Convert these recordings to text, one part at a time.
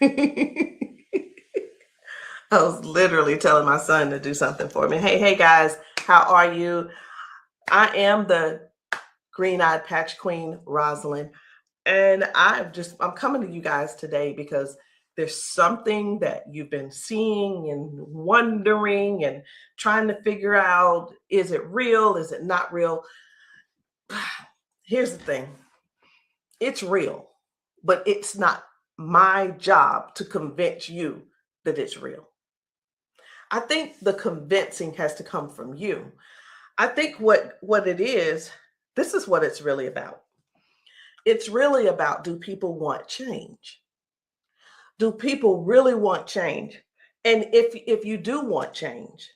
I was literally telling my son to do something for me. Hey guys, how are you? I am the green-eyed patch queen, Rosalind, and I'm coming to you guys today because there's something that you've been seeing and wondering and trying to figure out, is it real? Is it not real? Here's the thing. It's real, but it's not my job to convince you that it's real. I think the convincing has to come from you. I think what it is, this is what it's really about. It's really about, do people want change? Do people really want change? And if you do want change,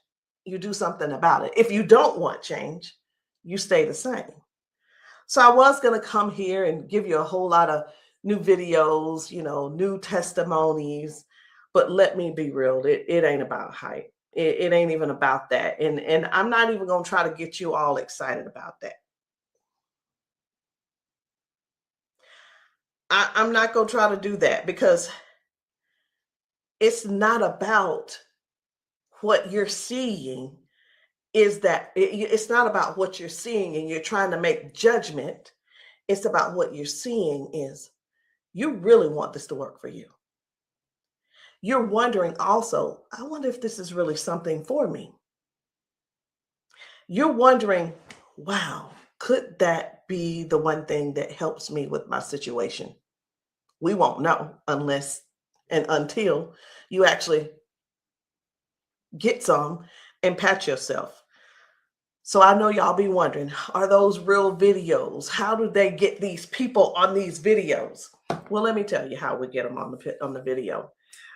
you do something about it. If you don't want change, you stay the same. So I was going to come here and give you a whole lot of new videos, new testimonies, but let me be real, it ain't about hype. It ain't even about that. And I'm not even going to try to get you all excited about that. I'm not going to try to do that because it's not about what you're seeing. It's not about what you're seeing and you're trying to make judgment. It's about what you're seeing is you really want this to work for you. You're wondering also, I wonder if this is really something for me. You're wondering, wow, could that be the one thing that helps me with my situation? We won't know unless and until you actually get some and pat yourself. So I know y'all be wondering, are those real videos? How do they get these people on these videos? Well, let me tell you how we get them on the video.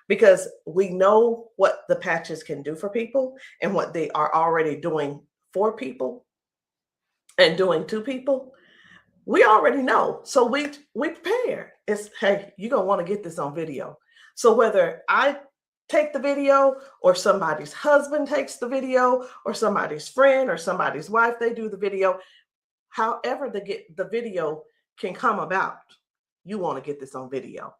Because we know what the patches can do for people and what they are already doing for people and doing to people. We already know. So we prepare. It's, hey, you're going to want to get this on video. So whether I take the video or somebody's husband takes the video or somebody's friend or somebody's wife, they do the video, however the video can come about, you want to get this on video.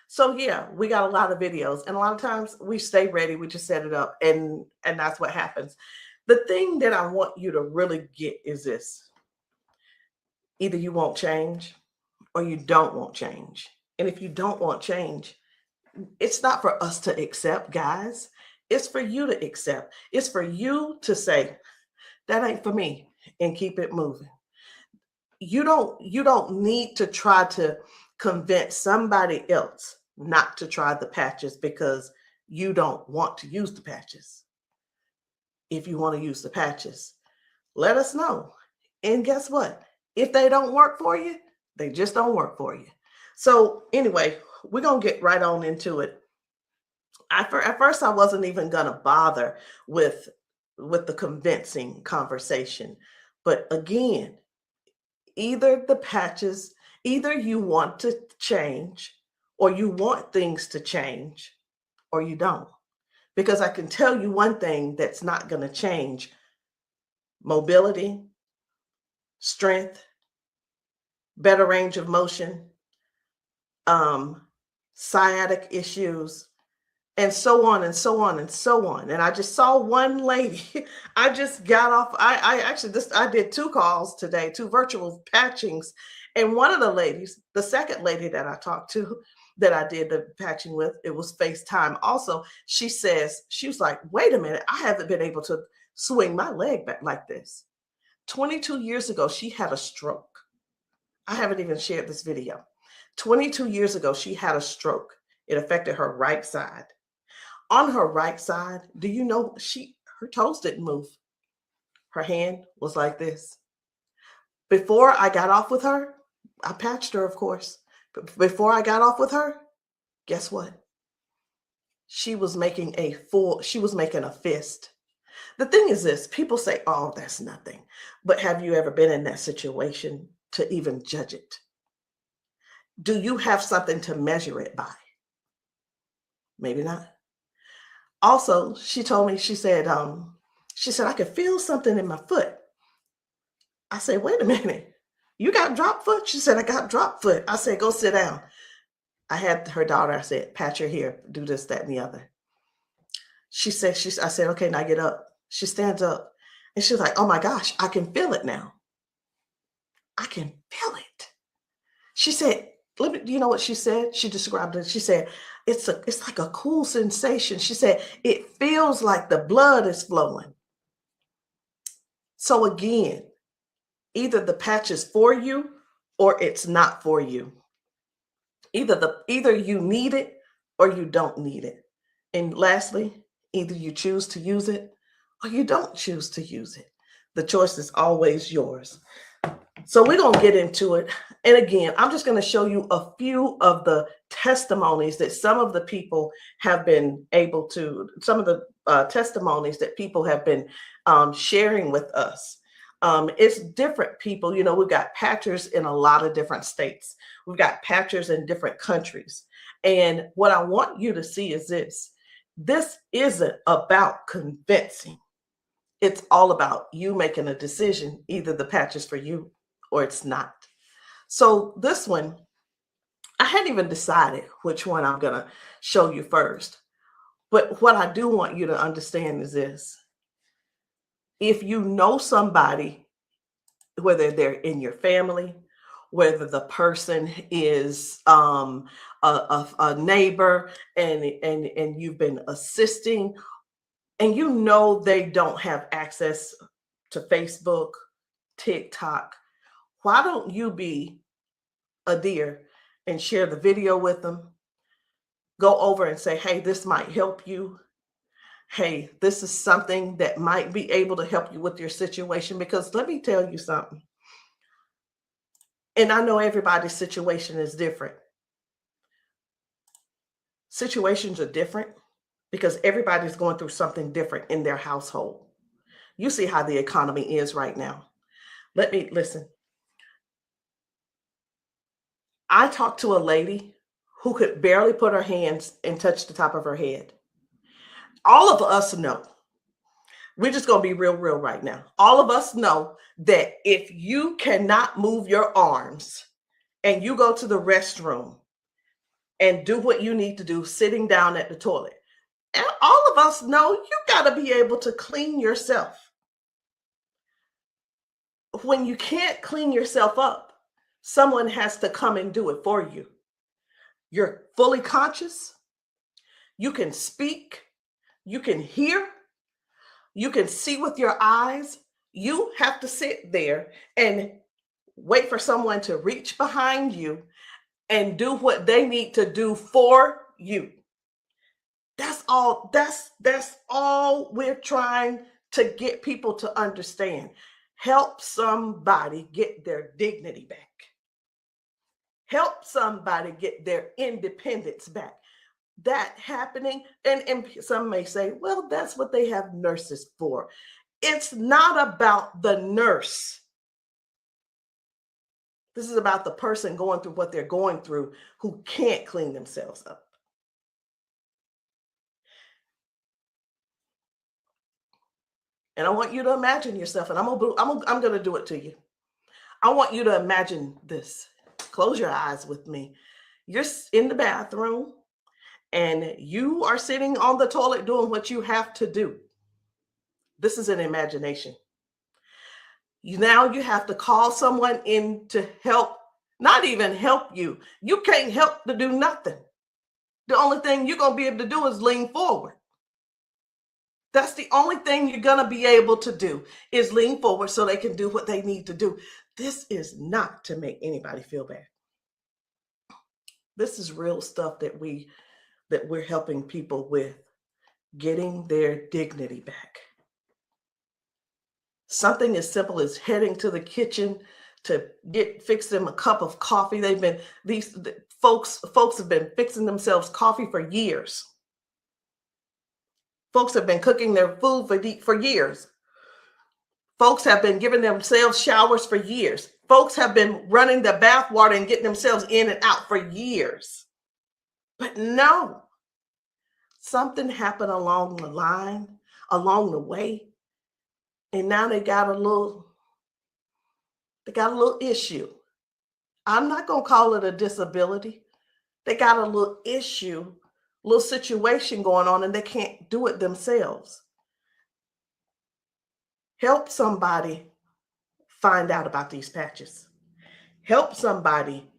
So yeah, we got a lot of videos and a lot of times we stay ready. We just set it up and that's what happens. The thing that I want you to really get is this. Either you won't change or you don't want change. And if you don't want change, it's not for us to accept, guys. It's for you to accept. It's for you to say, that ain't for me, and keep it moving. You don't need to try to convince somebody else not to try the patches because you don't want to use the patches. If you want to use the patches, let us know. And guess what? If they don't work for you, they just don't work for you. So anyway, we're going to get right on into it. At first, I wasn't even going to bother with the convincing conversation. But again, either the patches, either you want to change or you want things to change or you don't. Because I can tell you one thing that's not going to change: mobility, strength, better range of motion, sciatic issues, and so on and so on and so on. And I just saw one lady. I just got off. I did 2 calls today, 2 virtual patchings. And one of the ladies, the second lady that I talked to, that I did the patching with, it was FaceTime also. She was like, wait a minute, I haven't been able to swing my leg back like this. 22 years ago, she had a stroke. I haven't even shared this video. 22 years ago, she had a stroke. It affected her right side. On her right side, do you know her toes didn't move? Her hand was like this. Before I got off with her, I patched her, of course. But before I got off with her, guess what? She was making a fist. The thing is this, people say, oh, that's nothing. But have you ever been in that situation to even judge it? Do you have something to measure it by? Maybe not. Also, she told me, she said, I could feel something in my foot. I said, wait a minute, you got drop foot? She said, I got drop foot. I said, go sit down. I had her daughter, I said, pat your hair, do this, that, and the other. I said, okay, now get up. She stands up and she's like, oh my gosh, I can feel it now. I can feel it. She said, let me, you know what she said? She described it. She said, it's like a cool sensation. She said, it feels like the blood is flowing. So again, either the patch is for you or it's not for you. Either you need it or you don't need it. And lastly, either you choose to use it or you don't choose to use it. The choice is always yours. So we're going to get into it. And again, I'm just going to show you a few of the testimonies that some of the people have been able to, some of the testimonies that people have been sharing with us. It's different people. You know, we've got patchers in a lot of different states. We've got patchers in different countries. And what I want you to see is this isn't about convincing. It's all about you making a decision. Either the patch is for you or it's not. So this one, I hadn't even decided which one I'm going to show you first. But what I do want you to understand is this. If you know somebody, whether they're in your family, whether the person is a neighbor and you've been assisting, and you know they don't have access to Facebook, TikTok, why don't you be a dear and share the video with them? Go over and say, hey, this might help you. Hey, this is something that might be able to help you with your situation. Because let me tell you something. And I know everybody's situation is different. Situations are different because everybody's going through something different in their household. You see how the economy is right now. Let me listen. I talked to a lady who could barely put her hands and touch the top of her head. All of us know, we're just going to be real right now. All of us know that if you cannot move your arms and you go to the restroom and do what you need to do sitting down at the toilet, and all of us know you got to be able to clean yourself. When you can't clean yourself up, someone has to come and do it for you. You're fully conscious. You can speak. You can hear. You can see with your eyes. You have to sit there and wait for someone to reach behind you and do what they need to do for you. That's all. That's all we're trying to get people to understand. Help somebody get their dignity back. Help somebody get their independence back. That happening, and some may say, well, that's what they have nurses for. It's not about the nurse. This is about the person going through what they're going through who can't clean themselves up. And I want you to imagine yourself, and I'm going to do it to you. I want you to imagine this. Close your eyes with me. You're in the bathroom and you are sitting on the toilet doing what you have to do. This is an imagination. Now you have to call someone in to help, not even help you. You can't help to do nothing. The only thing you're going to be able to do is lean forward. That's the only thing you're going to be able to do is lean forward so they can do what they need to do. This is not to make anybody feel bad. This is real stuff that we're helping people with, getting their dignity back. Something as simple as heading to the kitchen to fix them a cup of coffee. These folks have been fixing themselves coffee for years. Folks have been cooking their food for years. Folks have been giving themselves showers for years. Folks have been running the bath water and getting themselves in and out for years. But no, something happened along the line, along the way, and now they got a little issue. I'm not going to call it a disability. They got a little issue, little situation going on, and they can't do it themselves. Help somebody find out about these patches. Help somebody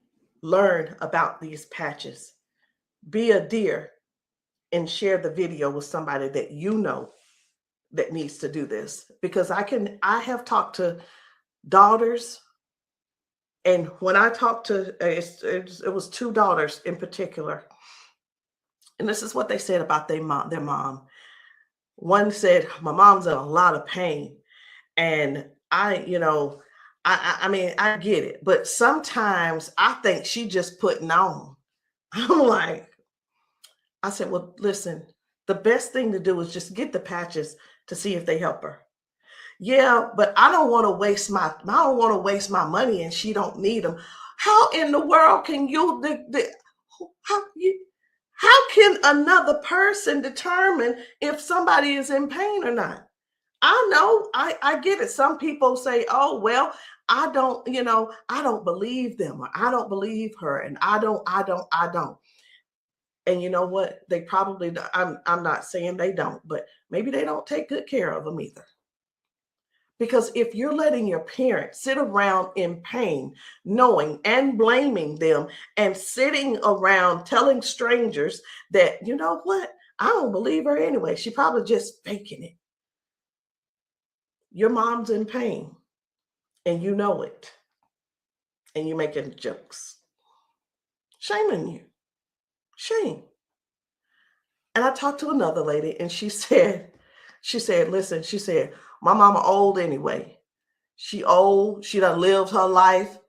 learn about these patches. Be a dear and share the video with somebody that you know that needs to do this. Because I have talked to daughters, and when I talked to, it was two daughters in particular, and this is what they said about their mom. One said, my mom's in a lot of pain. And I mean, I get it, but sometimes I think she just putting on. I'm like, I said, well, listen, the best thing to do is just get the patches to see if they help her. Yeah, but I don't want to waste my money and she don't need them. How in the world can how can another person determine if somebody is in pain or not? I know, I get it. Some people say, oh, well, I don't believe them, or I don't believe her, and I don't. And you know what? They probably, I'm not saying they don't, but maybe they don't take good care of them either. Because if you're letting your parents sit around in pain, knowing and blaming them, and sitting around telling strangers that, you know what, I don't believe her anyway, she probably just faking it. Your mom's in pain and you know it, and you're making jokes. Shame on you. Shame. And I talked to another lady and she said, listen, she said, my mama old anyway. She old, she done lived her life,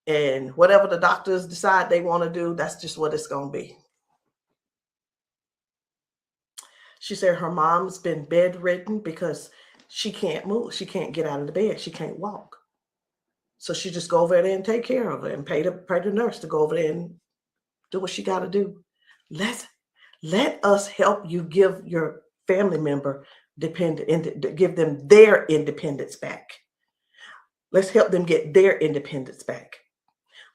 and whatever the doctors decide they want to do, that's just what it's going to be. She said her mom's been bedridden because she can't move. She can't get out of the bed. She can't walk. So she just go over there and take care of her and pay the nurse to go over there and do what she got to do. Let us help you give your family member give them their independence back. Let's help them get their independence back.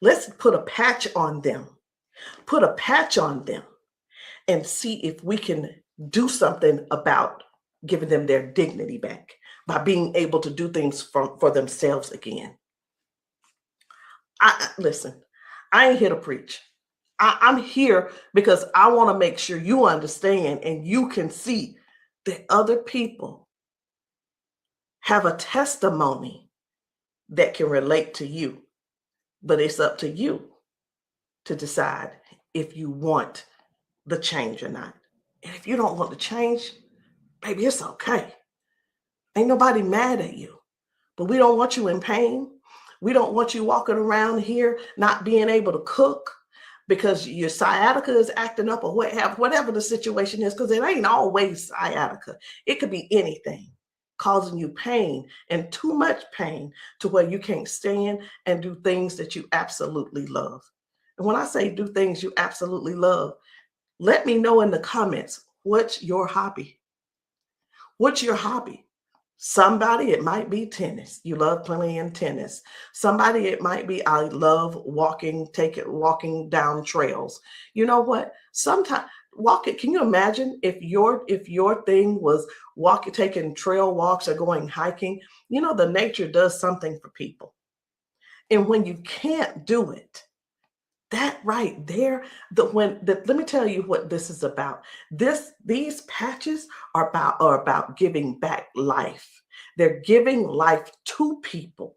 Let's put a patch on them. Put a patch on them and see if we can do something about giving them their dignity back by being able to do things for themselves again. Listen, I ain't here to preach. I'm here because I want to make sure you understand and you can see that other people have a testimony that can relate to you. But it's up to you to decide if you want the change or not. And if you don't want the change, baby, it's okay. Ain't nobody mad at you. But we don't want you in pain. We don't want you walking around here not being able to cook because your sciatica is acting up, or whatever the situation is, because it ain't always sciatica. It could be anything causing you pain, and too much pain to where you can't stand and do things that you absolutely love. And when I say do things you absolutely love, let me know in the comments, what's your hobby? What's your hobby? Somebody, it might be tennis. You love playing tennis. Somebody, it might be, I love walking down trails. You know what? Sometimes walking, can you imagine if your thing was taking trail walks or going hiking? You know, the nature does something for people. And when you can't do it, that right there, let me tell you what this is about. These patches are about giving back life. They're giving life to people.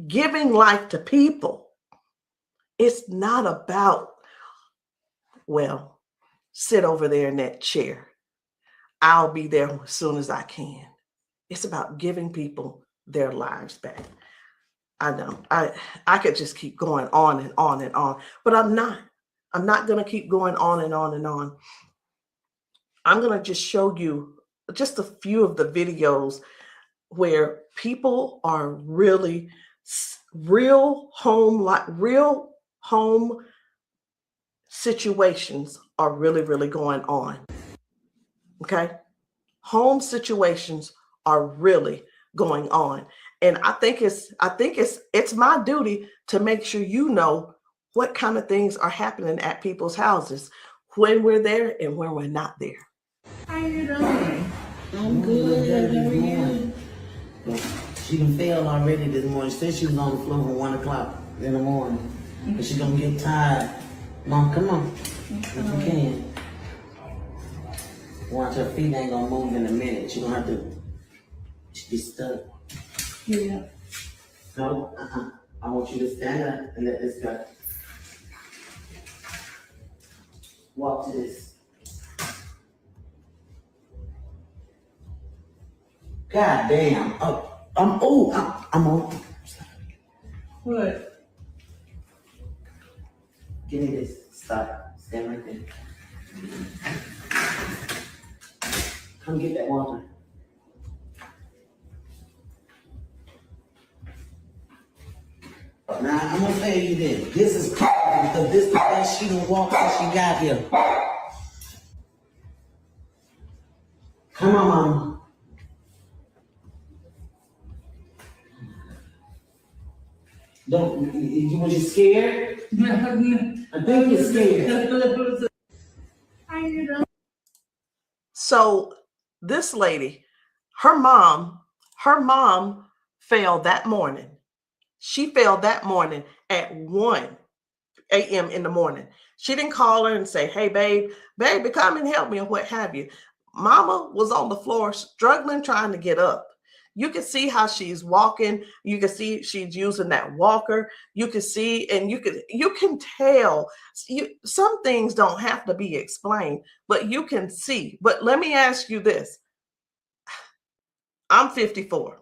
Giving life to people. It's not about, well, sit over there in that chair. I'll be there as soon as I can. It's about giving people their lives back. I know I could just keep going on and on and on, but I'm not going to keep going on and on and on. I'm going to just show you just a few of the videos where people are really real home situations are really going on. Okay. Home situations are really going on. And I think it's my duty to make sure you know what kind of things are happening at people's houses when we're there and when we're not there. How you doing? I'm good. How are you? She done failed already this morning. She said she was on the floor from 1 o'clock in the morning. But she gonna get tired. Mom, come on. If you can. Watch, her feet ain't gonna move in a minute. She gonna have to be stuck. Yeah. No, I want you to stand up and let this go. Walk to this. God damn. I'm on. What? Give me this. Stop. Stand right there. Come get that water. Now, I'm gonna tell you this. This is powerful because this is the best she done walked since she got here. Come on, Mama. Was you scared? I think you're scared. How you doing? So this lady, her mom fell that morning. She fell that morning at 1 a.m. in the morning. She didn't call her and say, hey, baby, come and help me, or what have you. Mama was on the floor struggling, trying to get up. You can see how she's walking. You can see she's using that walker. You can see, and you can tell. Some things don't have to be explained, but you can see. But let me ask you this. I'm 54.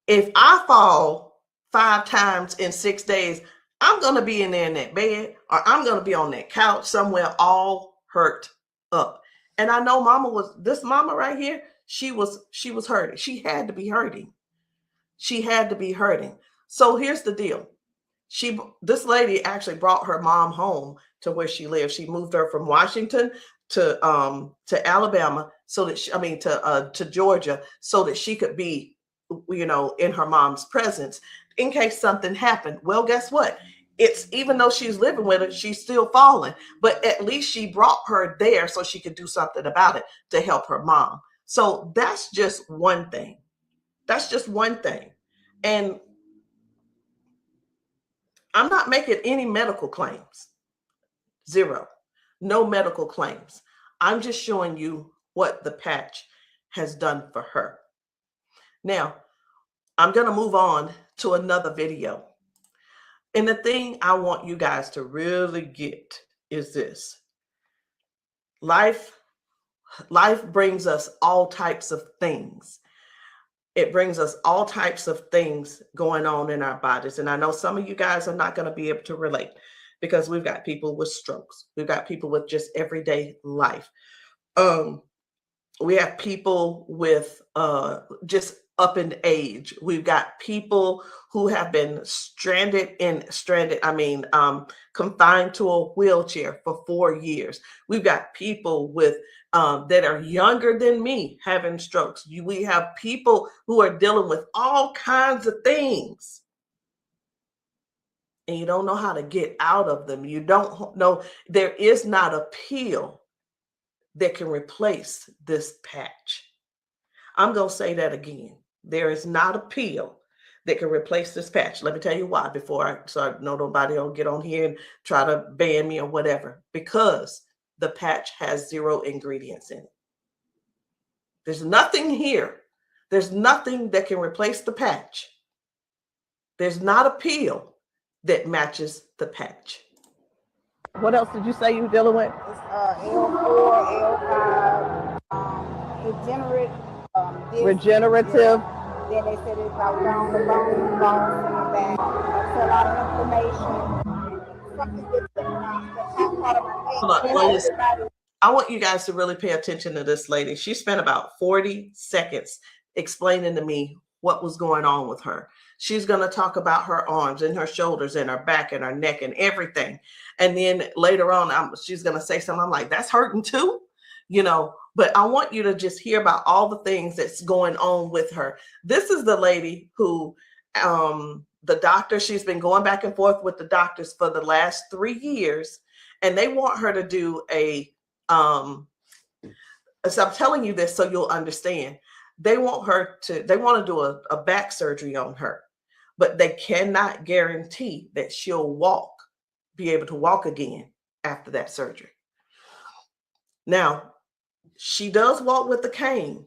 If I fall 5 times in 6 days, I'm going to be in there in that bed, or I'm going to be on that couch somewhere all hurt up. And I know this mama right here, she was hurting. She had to be hurting. She had to be hurting. So here's the deal. This lady actually brought her mom home to where she lived. She moved her from Washington to Alabama to Georgia, so that she could be, in her mom's presence in case something happened. Well, guess what? It's, even though she's living with her, she's still falling, but at least she brought her there so she could do something about it to help her mom. So that's just one thing. That's just one thing. And I'm not making any medical claims. Zero. No medical claims. I'm just showing you what the patch has done for her. Now, I'm going to move on to another video. And the thing I want you guys to really get is this. Life brings us all types of things. It brings us all types of things going on in our bodies. And I know some of you guys are not going to be able to relate, because we've got people with strokes. We've got people with just everyday life. We have people with just up in age. We've got people who have been confined to a wheelchair for 4 years. We've got people with that are younger than me having strokes. We have people who are dealing with all kinds of things, and you don't know how to get out of them. You don't know. There is not a pill that can replace this patch. I'm going to say that again. There is not a pill that can replace this patch. Let me tell you why, so I know nobody will get on here and try to ban me or whatever. Because the patch has 0 ingredients in it. There's nothing here. There's nothing that can replace the patch. There's not a pill that matches the patch. What else did you say you were dealing with? It's L4, L5, regenerative. Yeah. Then they said it's about down the bones in the back. That's a lot of inflammation. Something that's part of my head. I want you guys to really pay attention to this lady. She spent about 40 seconds explaining to me what was going on with her. She's going to talk about her arms and her shoulders and her back and her neck and everything. And then later on, she's going to say something. I'm like, that's hurting too, but I want you to just hear about all the things that's going on with her. This is the lady who the doctor, she's been going back and forth with the doctors for the last 3 years, and they want her to do a so I'm telling you this so you'll understand. They want to do a back surgery on her, but they cannot guarantee that she'll be able to walk again after that surgery. Now, she does walk with the cane,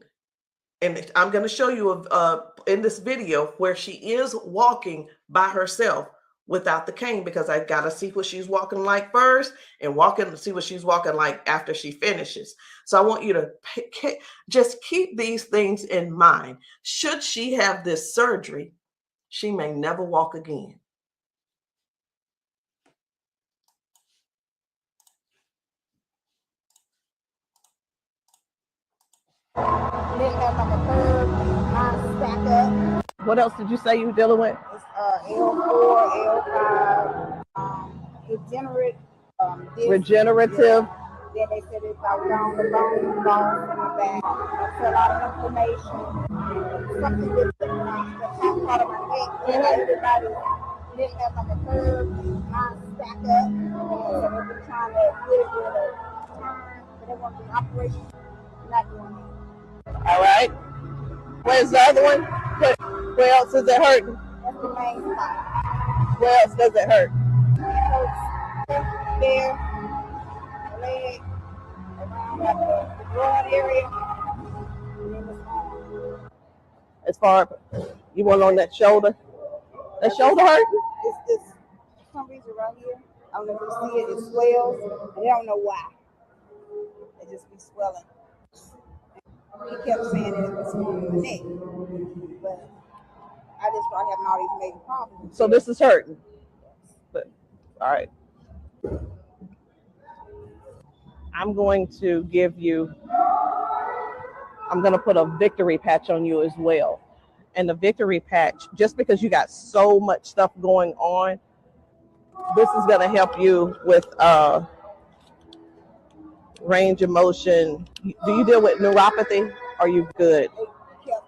and I'm going to show you in this video where she is walking by herself without the cane, because I got to see what she's walking like first and see what she's walking like after she finishes. So I want you to just keep these things in mind. Should she have this surgery, she may never walk again. Then have like a curve, mine stack up. What else did you say you were dealing with? It's L4, L5, regenerative. Yeah. Then they said it's like down the bone in the back. That's a lot of inflammation. Something with the top part of my neck. And everybody didn't have like a curve, mine stack up. So they've been trying to get it with a turn, but they want the operation. Not doing it. All right. Where's the other one? Where else is it hurting? That's the main spot. Where else does it hurt? It hurts there, leg, around like the groin area, and then it's on. As far you want on that shoulder? That shoulder hurt? It's this, for some reason right here, I don't know if you see it, it swells, and they don't know why. It just be swelling. He kept saying that it was from the neck, but I just started having all these major problems. So this is hurting. But, all right. I'm going to put a victory patch on you as well. And the victory patch, just because you got so much stuff going on, this is going to help you with range of motion. Do you deal with neuropathy? Are you good? They kept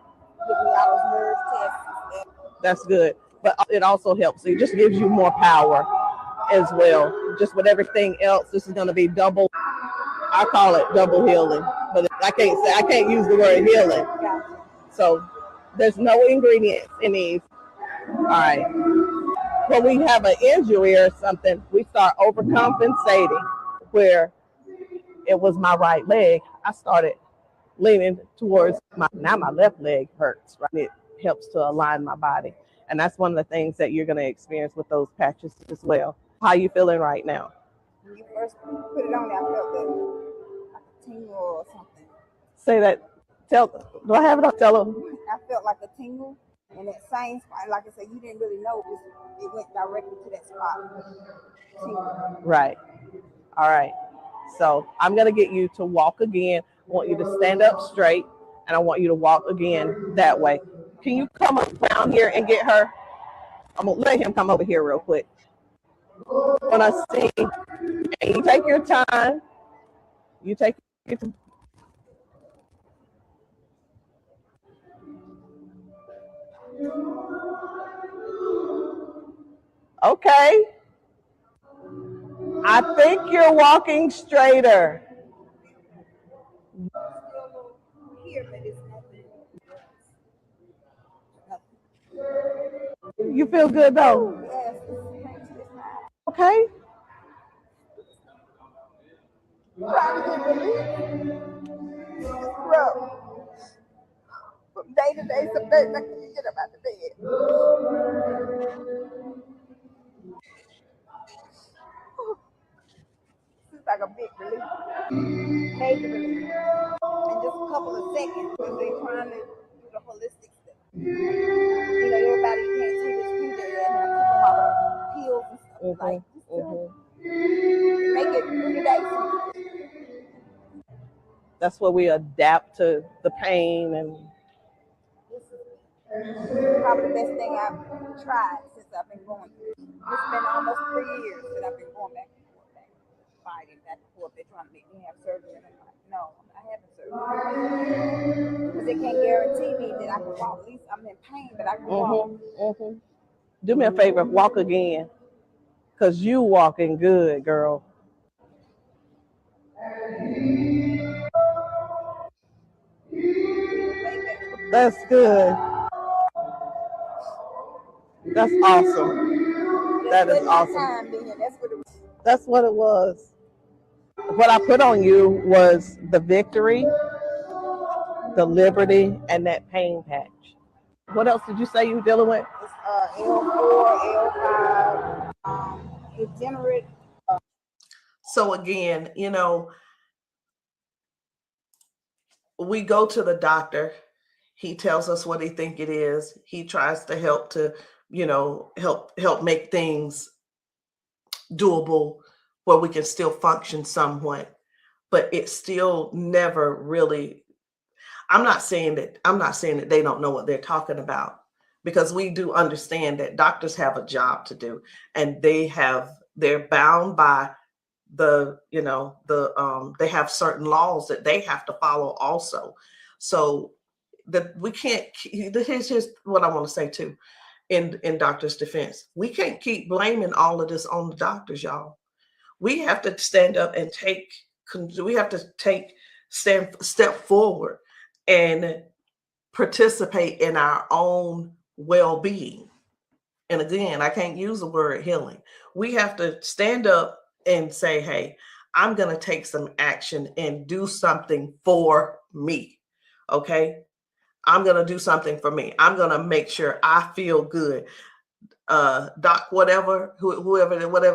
giving me all those nerve tests. That's good. But it also helps. It just gives you more power as well. Just with everything else, this is going to be double. I call it double healing, but I can't use the word healing. So there's no ingredients in these. All right. When we have an injury or something, we start overcompensating. Where it was my right leg, I started leaning towards my left leg hurts, right? It helps to align my body. And that's one of the things that you're going to experience with those patches as well. How are you feeling right now? When you first put it on there, I felt like a tingle or something. Say that. Do I have it up? Tell them. I felt like a tingle, and that same spot, like I said, you didn't really know it went directly to that spot. Tingle. Right. All right. So I'm going to get you to walk again. I want you to stand up straight, and I want you to walk again that way. Can you come up down here and get her? I'm going to let him come over here real quick. When I sing, and you take your time. You take your time. Okay. I think you're walking straighter. You feel good though? Okay. From day to day, some days I can't get up out of bed. It's like a big relief, major relief, in just a couple of seconds because they're trying to do the holistic stuff. You know, everybody can't see this finger and have to come out pills and stuff like make it 3 days. That's where we adapt to the pain, and this is probably the best thing I've tried since I've been going through. It's been almost 3 years that I've been going back and forth, fighting back and forth. They're trying to make me have surgery, and I'm like, no, I'm not having surgery because they can't guarantee me that I can walk. At least I'm in pain, but I can walk. Do me a favor, walk again, because you walking good, girl. That's good. That's awesome. That is awesome. That's what it was. What I put on you was the victory, the liberty, and that pain patch. What else did you say you were dealing with? It's L4, L5, degenerate. So again, we go to the doctor. He tells us what he think it is. He tries to help to, help make things doable where we can still function somewhat, but it's still never really. I'm not saying that they don't know what they're talking about, because we do understand that doctors have a job to do, and they're bound by they have certain laws that they have to follow also. So that we can't. Here's what I want to say too. In doctors' defense, we can't keep blaming all of this on the doctors, y'all. We have to stand up and step forward and participate in our own well-being. And again, I can't use the word healing. We have to stand up and say, hey, I'm going to take some action and do something for me. Okay. I'm going to do something for me. I'm going to make sure I feel good. Doc, whatever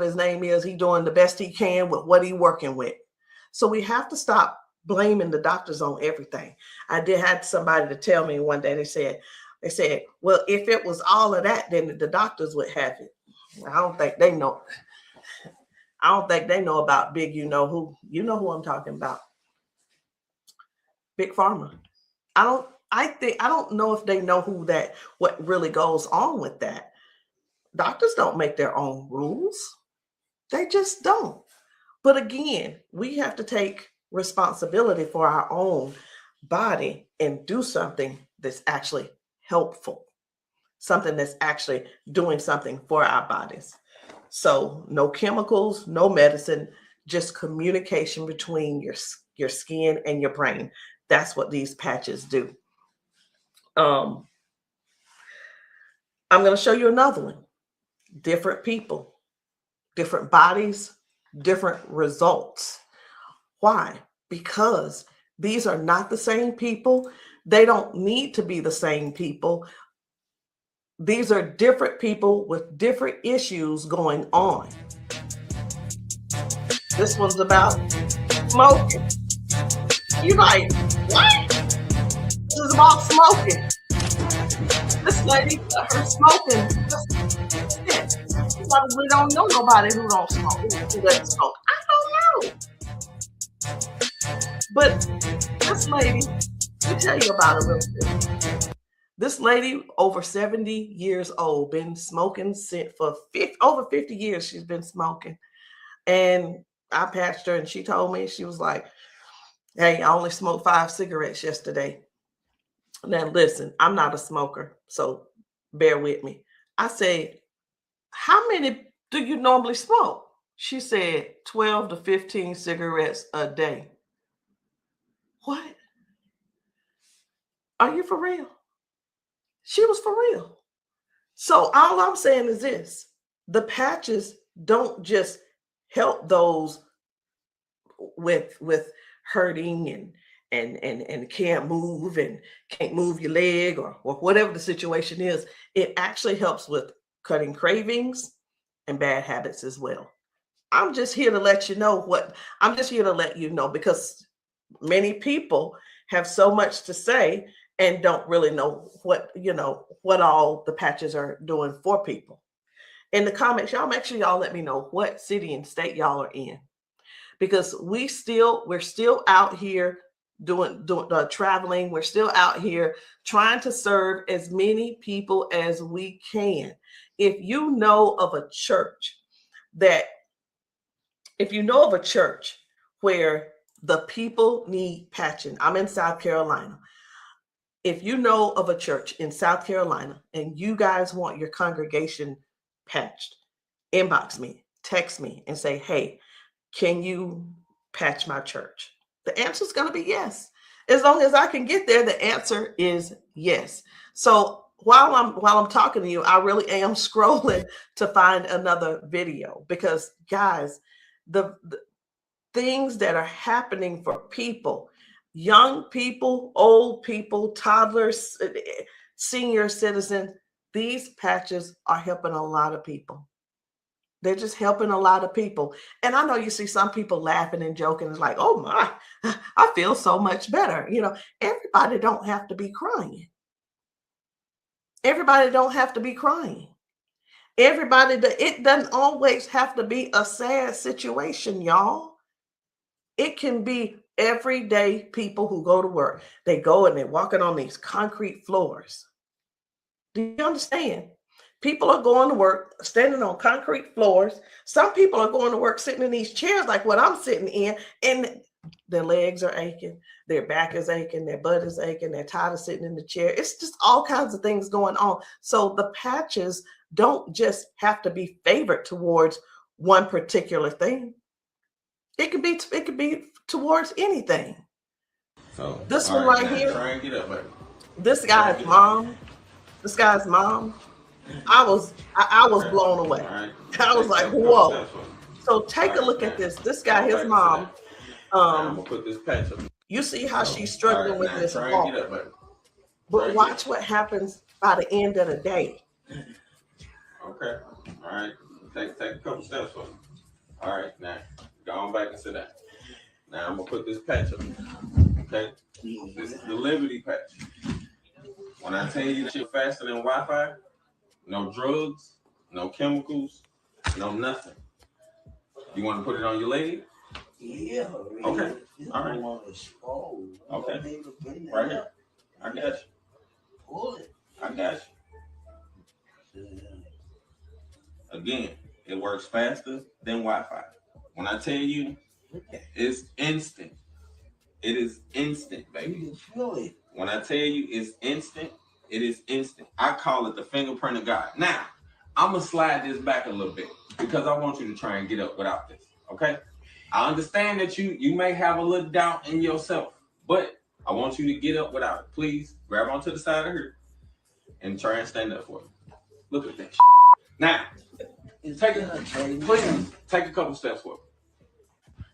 his name is, he doing the best he can with what he working with. So we have to stop blaming the doctors on everything. I had somebody to tell me one day, they said, well, if it was all of that, then the doctors would have it. I don't think they know about big, who I'm talking about. Big Pharma. I don't know if they know what really goes on with that. Doctors don't make their own rules. They just don't. But again, we have to take responsibility for our own body and do something that's actually helpful, something that's actually doing something for our bodies. So no chemicals, no medicine, just communication between your skin and your brain. That's what these patches do. I'm going to show you another one. Different people, different bodies, different results. Why? Because these are not the same people. They don't need to be the same people. These are different people with different issues going on. This one's about smoking. You're like, what? This is about smoking. This lady, her smoking. You probably don't know nobody who don't smoke, who doesn't smoke. I don't know. But this lady, let me tell you about her real quick. This lady, over 70 years old, been smoking for over 50 years. She's been smoking. And I patched her, and she told me, she was like, hey, I only smoked 5 cigarettes yesterday. Now, listen, I'm not a smoker, so bear with me. I said, how many do you normally smoke? She said 12 to 15 cigarettes a day. What? Are you for real? She was for real. So all I'm saying is this: the patches don't just help those with hurting and can't move and can't move your leg or whatever the situation is. It actually helps with cutting cravings and bad habits as well. I'm just here to let you know because many people have so much to say and don't really know what all the patches are doing for people. In the comments, y'all make sure y'all let me know what city and state y'all are in, because we're still out here doing traveling. We're still out here trying to serve as many people as we can. If you know of a church where the people need patching, I'm in South Carolina. if you know of a church in South Carolina and you guys want your congregation patched, inbox me, text me, and say, hey, can you patch my church? The answer is going to be yes. As long as I can get there, the answer is yes. So while I'm talking to you, I really am scrolling to find another video, because guys, the things that are happening for people, young people, old people, toddlers, senior citizens, these patches are helping a lot of people. They're just helping a lot of people. And I know you see some people laughing and joking. It's like, oh my, I feel so much better. You know, everybody don't have to be crying. Everybody don't have to be crying. It doesn't always have to be a sad situation, y'all. It can be everyday people who go to work. They go and they're walking on these concrete floors. Do you understand? People are going to work standing on concrete floors. Some people are going to work sitting in these chairs like what I'm sitting in, and their legs are aching, their back is aching, their butt is aching, they're tired of sitting in the chair. It's just all kinds of things going on. So the patches don't just have to be favored towards one particular thing. It could be towards anything. So this one right here, try and get up, baby. This guy's mom, I was blown away. Right. I was like, whoa. So take a look at this. This guy, his mom, I'm gonna put this patch up. you see how she's struggling with this try walk. and get up, baby. But watch what happens by the end of the day. Okay. All right. Take a couple steps for me. All right. Now go on back and sit down. Now I'm gonna put this patch up. Okay. This is the Liberty patch. When I tell you that you're faster than Wi-Fi, no drugs, no chemicals, no nothing. You want to put it on your leg? Yeah. Okay. All right. Okay. Right here. I got you. Pull it. I got you. Again, it works faster than Wi-Fi. When I tell you, it's instant. It is instant, baby. You can feel it. When I tell you it's instant, it is instant. I call it the fingerprint of God. Now, I'm going to slide this back a little bit because I want you to try and get up without this, okay? I understand that you may have a little doubt in yourself, but I want you to get up without it. Please grab onto the side of her and try and stand up for me. Look at that shit. Now, take a couple steps forward.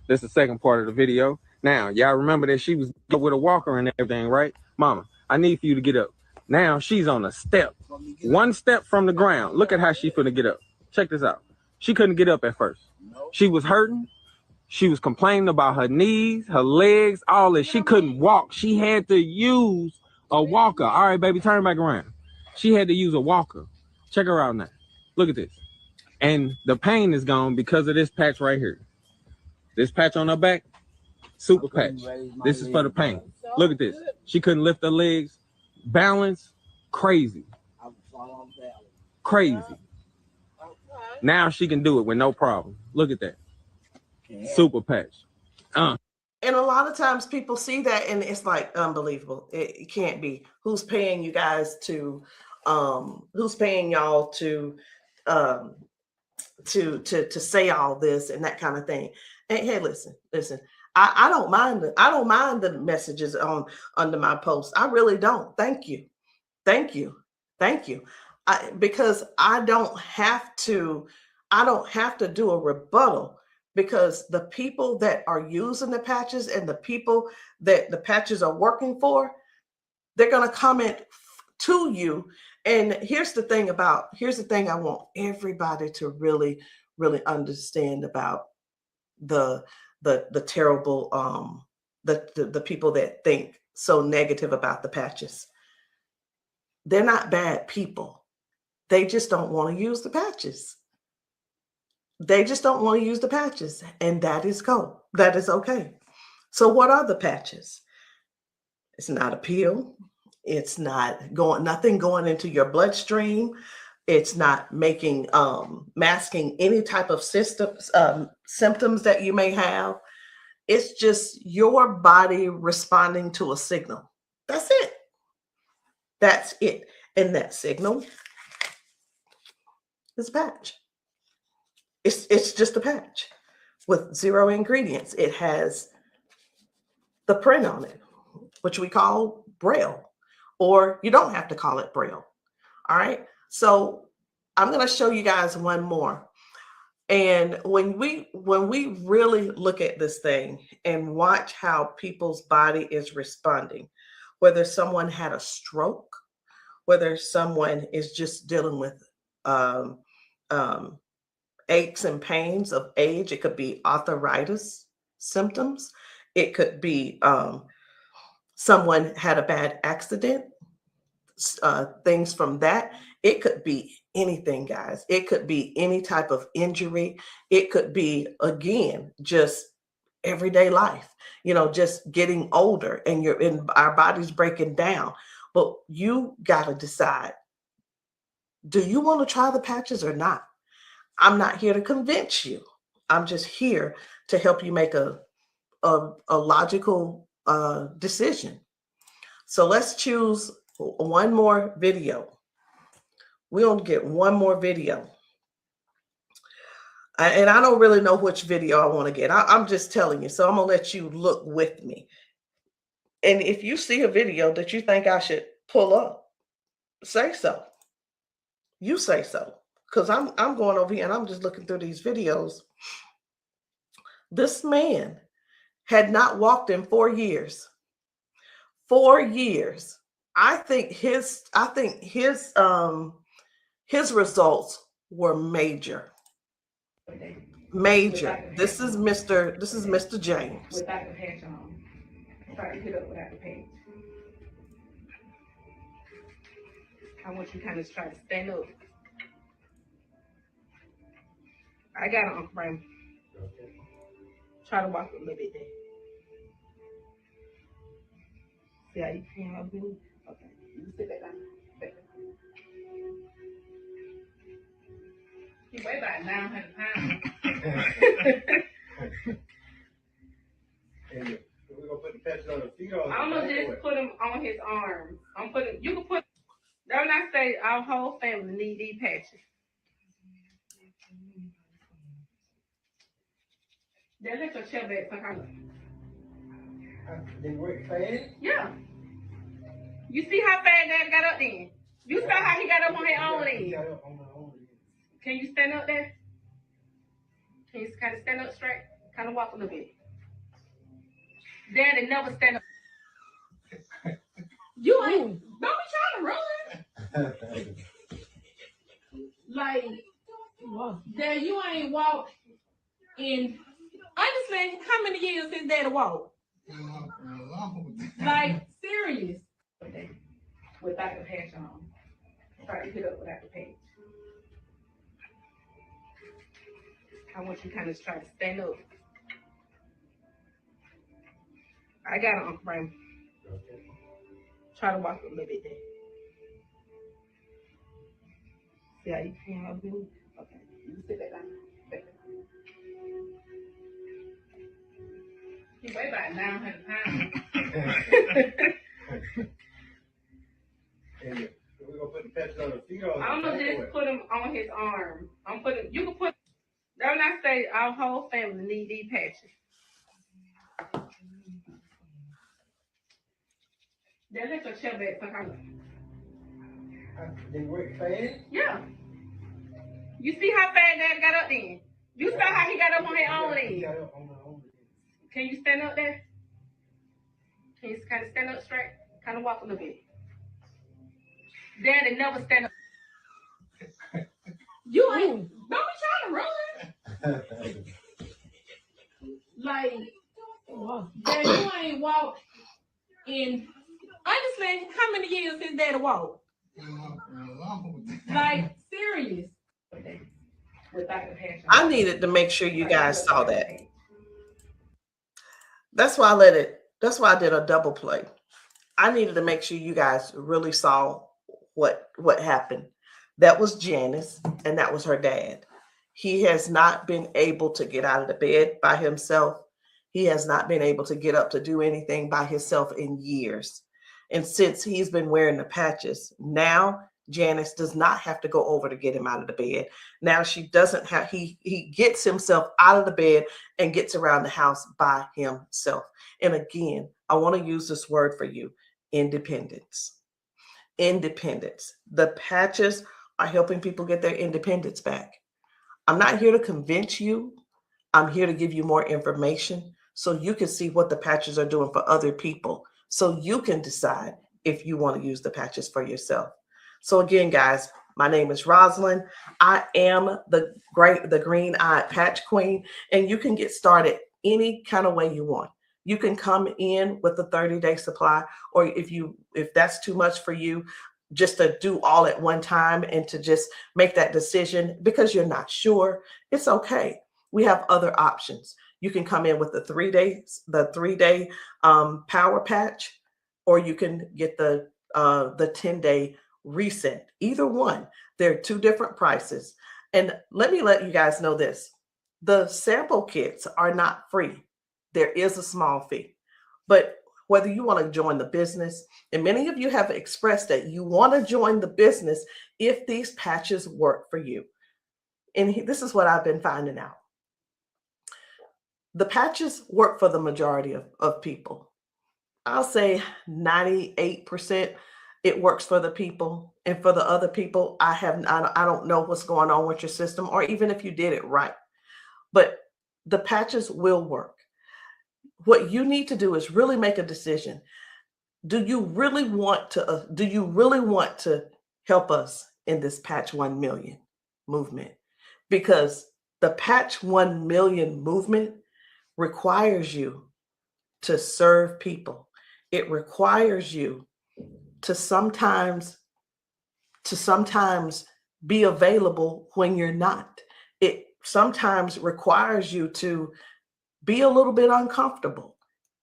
This is the second part of the video. Now, y'all remember that she was with a walker and everything, right? Mama, I need for you to get up. Now she's on a step. One step from the ground. Look at how she's finna get up. Check this out. She couldn't get up at first. She was hurting. She was complaining about her knees, her legs, all that. She couldn't walk. She had to use a walker. All right, baby, turn back around. She had to use a walker. Check her out now. Look at this. And the pain is gone because of this patch right here. This patch on her back, super patch. This is for the pain. Look at this. She couldn't lift her legs. Balance, crazy. Crazy. Now she can do it with no problem. Look at that. Super patch. And a lot of times people see that and it's like unbelievable. It can't be. Who's paying you guys to who's paying y'all to say all this and that kind of thing. And hey, listen. I don't mind the messages under my post. I really don't. Thank you. Because I don't have to do a rebuttal, because the people that are using the patches and the people that the patches are working for, they're going to comment to you. And here's the thing I want everybody to really, really understand about the terrible, the people that think so negative about the patches. They're not bad people. They just don't want to use the patches. And that is cool. That is okay. So what are the patches? It's not a pill. It's not nothing going into your bloodstream. It's not masking any type of symptoms that you may have. It's just your body responding to a signal. That's it. That's it. And that signal is a patch. It's just a patch with 0 ingredients. It has the print on it, which we call Braille, or you don't have to call it Braille. All right. So I'm going to show you guys one more. And when we really look at this thing and watch how people's body is responding, whether someone had a stroke, whether someone is just dealing with aches and pains of age, it could be arthritis symptoms, it could be someone had a bad accident, things from that. It could be anything, guys. It could be any type of injury. It could be, again, just everyday life, just getting older and our body's breaking down. But you got to decide, do you want to try the patches or not? I'm not here to convince you. I'm just here to help you make a logical decision. So let's choose one more video. We're going to get one more video. And I don't really know which video I want to get. I'm just telling you. So I'm going to let you look with me. And if you see a video that you think I should pull up, say so. You say so. Because I'm going over here and I'm just looking through these videos. This man had not walked in 4 years. 4 years. I think his results were major. Major. This is Mr. James. Without the patch on. Try to get up without the patch. I want you to kind of try to stand up. I got an Uncle Brian. Try to walk a little bit there. See how you can up here? Okay. You sit back down. He weigh about 900 pounds. And we're gonna put the patches on the feet. I'm gonna just put them on his arms. You can put. Don't I say our whole family need these patches? Then let your chair back some They work fast? Yeah. You see how fast Dad got up then? You saw how he got up on his own leg. Can you stand up there? Can you kind of stand up straight? Kind of walk a little bit. Daddy never stand up. You ain't, don't be trying to run. Like, Dad, you ain't walked in, honestly, how many years since Daddy walked? Like, serious. Without the patch on. Try to get up without the patch. I want you to kind of try to stand up. I got an Uncle Brian. Try to walk a little bit there. See how you can up here? Okay. You sit back down. He weigh about 900 pounds. And we're gonna put the patches on the feet. I'm gonna just put them on his arm. You can put. Don't I say our whole family need these patches? Then let your chair back some They work fast? Yeah. You see how fast Dad got up then? You saw how he got up on his own leg. Can you stand up there? Can you kind of stand up straight? Kind of walk a little bit. Daddy never stand up. You ain't, don't be trying to run. Like, Dad, you ain't walked in, honestly, how many years since Daddy walked? Like, serious. Without the patch on. I needed to make sure you guys saw that. That's why I did a double play. I needed to make sure you guys really saw what happened. That was Janice, and that was her dad. He has not been able to get out of the bed by himself. He has not been able to get up to do anything by himself in years. And since he's been wearing the patches, now Janice does not have to go over to get him out of the bed. Now she doesn't have, he gets himself out of the bed and gets around the house by himself. And again, I want to use this word for you, independence. Independence. The patches are helping people get their independence back. I'm not here to convince you. I'm here to give you more information so you can see what the patches are doing for other people, so you can decide if you want to use the patches for yourself. So again, guys, my name is Rosalind. I am the green-eyed patch queen, and you can get started any kind of way you want. You can come in with a 30-day supply, or if that's too much for you, just to do all at one time and to just make that decision because you're not sure, it's okay. We have other options. You can come in with the 3-day power patch, or you can get the 10-day reset. Either one. There are two different prices. And let me let you guys know this. The sample kits are not free. There is a small fee. But whether you want to join the business, and many of you have expressed that you want to join the business if these patches work for you. And this is what I've been finding out. The patches work for the majority of people. I'll say 98% it works for the people. And for the other people, I don't know what's going on with your system, or even if you did it right. But the patches will work. What you need to do is really make a decision. Do you really want to help us in this Patch 1 Million movement? Because the Patch 1 Million movement requires you to serve people. It requires you to sometimes be available when you're not. It sometimes requires you to be a little bit uncomfortable.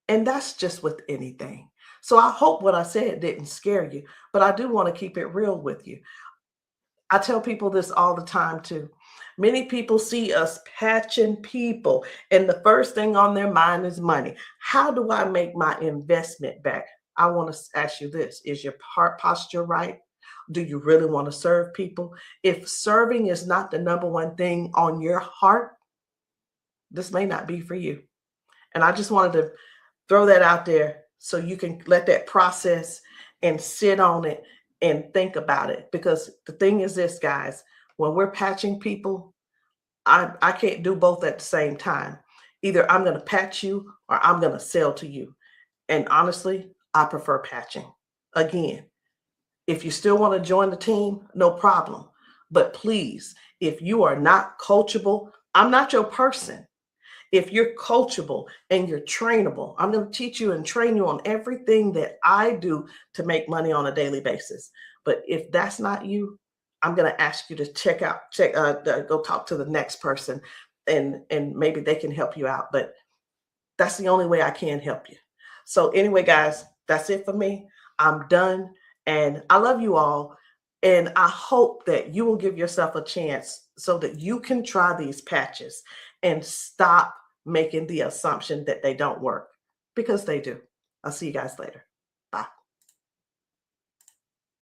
And that's just with anything. So I hope what I said didn't scare you, but I do want to keep it real with you. I tell people this all the time too. Many people see us patching people, and the first thing on their mind is money. How do I make my investment back? I want to ask you this. Is your heart posture right? Do you really want to serve people? If serving is not the number one thing on your heart, this may not be for you. And I just wanted to throw that out there so you can let that process and sit on it and think about it. Because the thing is this, guys, when we're patching people, I can't do both at the same time. Either I'm going to patch you or I'm going to sell to you. And honestly, I prefer patching. Again, if you still want to join the team, no problem. But please, if you are not coachable, I'm not your person. If you're coachable and you're trainable, I'm going to teach you and train you on everything that I do to make money on a daily basis. But if that's not you, I'm going to ask you to go talk to the next person, and maybe they can help you out. But that's the only way I can help you. So anyway, guys, that's it for me. I'm done. And I love you all. And I hope that you will give yourself a chance so that you can try these patches and stop making the assumption that they don't work, because they do. I'll see you guys later.